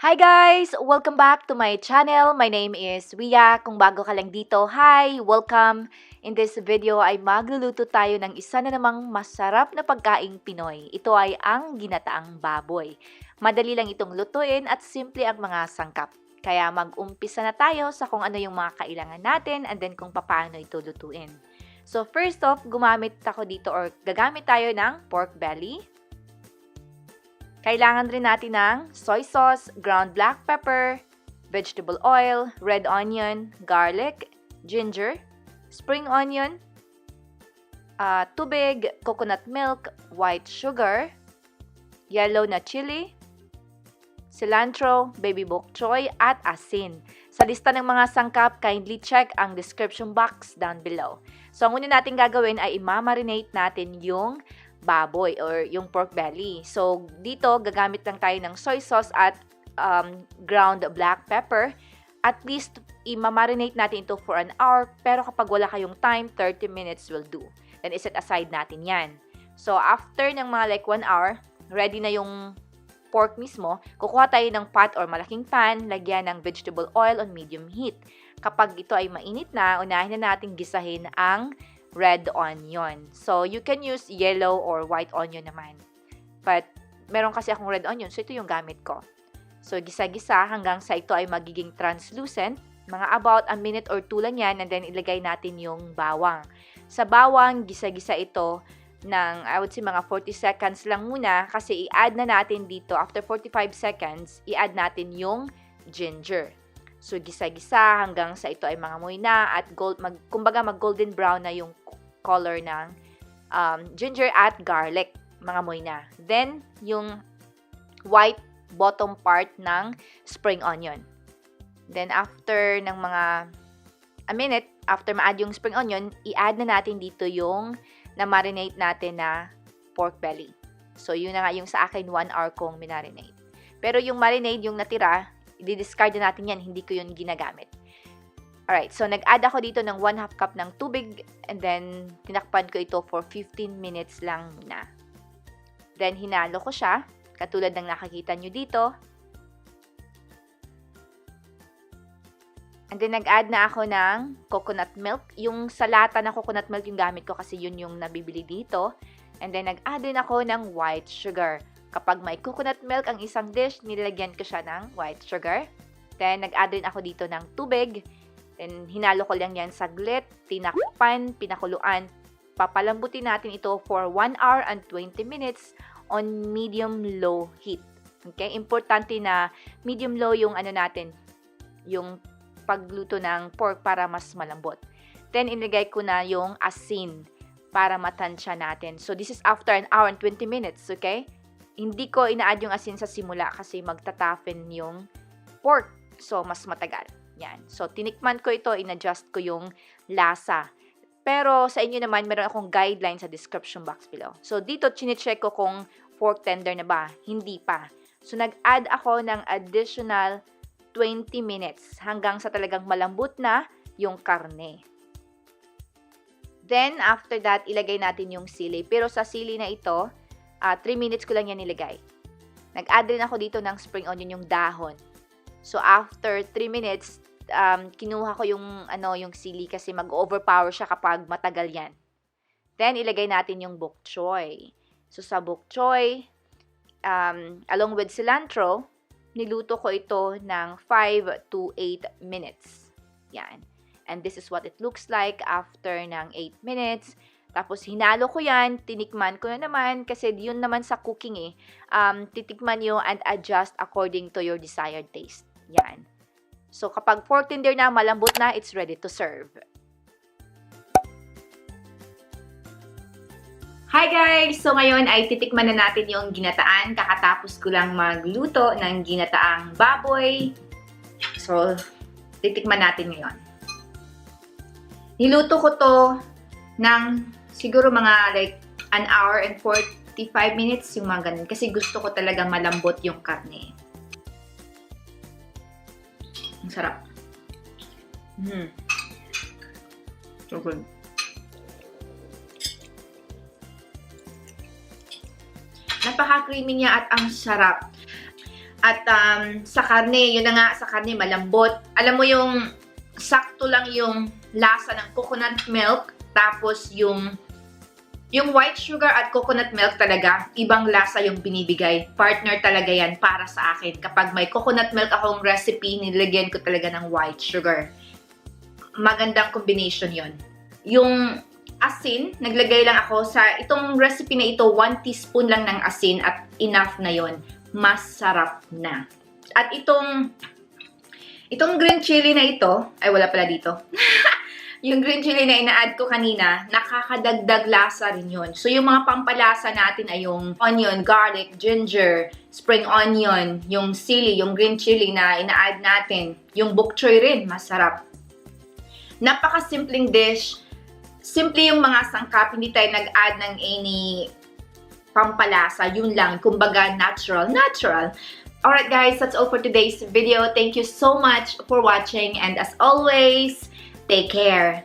Hi guys! Welcome back to my channel. My name is Ria. Kung bago ka lang dito, hi! Welcome! In this video ay magluluto tayo ng isa na namang masarap na pagkaing Pinoy. Ito ay ang ginataang baboy. Madali lang itong lutuin at simple ang mga sangkap. Kaya mag-umpisa na tayo sa kung ano yung mga kailangan natin and then kung paano ito lutuin. So first off, gumamit ako dito or gagamit tayo ng pork belly. Kailangan rin natin ng soy sauce, ground black pepper, vegetable oil, red onion, garlic, ginger, spring onion, tubig, coconut milk, white sugar, yellow na chili, cilantro, baby bok choy, at asin. Sa lista ng mga sangkap, kindly check ang description box down below. So, ang una natin gagawin ay imamarinate natin yung baboy or yung pork belly. So, dito, gagamit lang tayo ng soy sauce at ground black pepper. At least, imamarinate natin ito for an hour. Pero kapag wala kayong time, 30 minutes will do. Then, iset aside natin yan. So, after ng mga like 1 hour, ready na yung pork mismo, kukuha tayo ng pot or malaking pan, lagyan ng vegetable oil on medium heat. Kapag ito ay mainit na, unahin na natin gisahin ang red onion. So, you can use yellow or white onion naman. But, meron kasi akong red onion, so ito yung gamit ko. So, gisa-gisa hanggang sa ito ay magiging translucent. Mga about a minute or 2 lang yan, and then ilagay natin yung bawang. Sa bawang, gisa-gisa ito ng, I would say, mga 40 seconds lang muna kasi i-add na natin dito, after 45 seconds, i-add natin yung ginger. So, gisa-gisa hanggang sa ito ay mangamoy na at kumbaga mag-golden brown na yung color ng ginger at garlic. Mangamoy na. Then, yung white bottom part ng spring onion. Then, after ng mga a minute, after ma-add yung spring onion, i-add na natin dito yung na-marinate natin na pork belly. So, yun na nga yung sa akin 1 hour kong minarinate. Pero yung marinade, yung natira, i-discard na natin yan, hindi ko yun ginagamit. Alright, so nag-add ako dito ng 1/2 cup ng tubig and then tinakpan ko ito for 15 minutes lang muna. Then hinalo ko siya, katulad ng nakikita nyo dito. And then nag-add na ako ng coconut milk. Yung sa lata na coconut milk yung gamit ko kasi yun yung nabibili dito. And then nag-add din ako ng white sugar. Kapag may coconut milk ang isang dish, nilagyan ko siya ng white sugar. Then, nag-add din ako dito ng tubig. Then, hinalo ko lang yan saglit, tinakpan, pinakuluan. Papalambutin natin ito for 1 hour and 20 minutes on medium-low heat. Okay? Importante na medium-low yung ano natin, yung pagluto ng pork para mas malambot. Then, inilagay ko na yung asin para matansya natin. So, this is after an hour and 20 minutes, okay? Hindi ko ina-add yung asin sa simula kasi magtatafen yung pork. So, mas matagal. Yan. So, tinikman ko ito, in-adjust ko yung lasa. Pero, sa inyo naman, meron akong guideline sa description box below. So, dito, chinecheck ko kung pork tender na ba. Hindi pa. So, nag-add ako ng additional 20 minutes hanggang sa talagang malambot na yung karne. Then, after that, ilagay natin yung sili. Pero sa sili na ito, 3 minutes ko lang yan nilagay. Nag-add din ako dito ng spring onion, yung dahon. So, after 3 minutes, kinuha ko yung sili kasi mag-overpower siya kapag matagal yan. Then, ilagay natin yung bok choy. So, sa bok choy, along with cilantro, niluto ko ito ng 5 to 8 minutes. Yan. And this is what it looks like after ng 8 minutes. Tapos, hinalo ko yan, tinikman ko na naman, kasi yun naman sa cooking titikman nyo and adjust according to your desired taste. Yan. So, kapag pork tender na, malambot na, it's ready to serve. Hi guys! So, ngayon ay titikman na natin yung ginataan. Kakatapos ko lang magluto ng ginataang baboy. So, titikman natin ngayon. Niluto ko to ng siguro mga like an hour and 45 minutes yung mga ganun. Kasi gusto ko talagang malambot yung karne. Ang sarap. So good. Napaka-creamy niya at ang sarap. At sa karne, yun na nga, sa karne malambot. Alam mo yung sakto lang yung lasa ng coconut milk, tapos yung white sugar at coconut milk talaga, ibang lasa yung binibigay. Partner talaga yan para sa akin. Kapag may coconut milk akong recipe, nilagyan ko talaga ng white sugar. Magandang combination yon. Yung asin, naglagay lang ako sa itong recipe na ito, 1 teaspoon lang ng asin at enough na yon. Masarap na. At itong green chili na ito, ay wala pala dito. Yung green chili na ina-add ko kanina, nakakadagdag lasa rin yun. So, yung mga pampalasa natin ay yung onion, garlic, ginger, spring onion, yung sili, yung green chili na ina-add natin. Yung bok choy rin, masarap. Napaka-simpleng dish. Simple yung mga sangkap, hindi tayo nag-add ng any pampalasa. Yun lang, kumbaga natural. Alright guys, that's all for today's video. Thank you so much for watching, and as always, take care.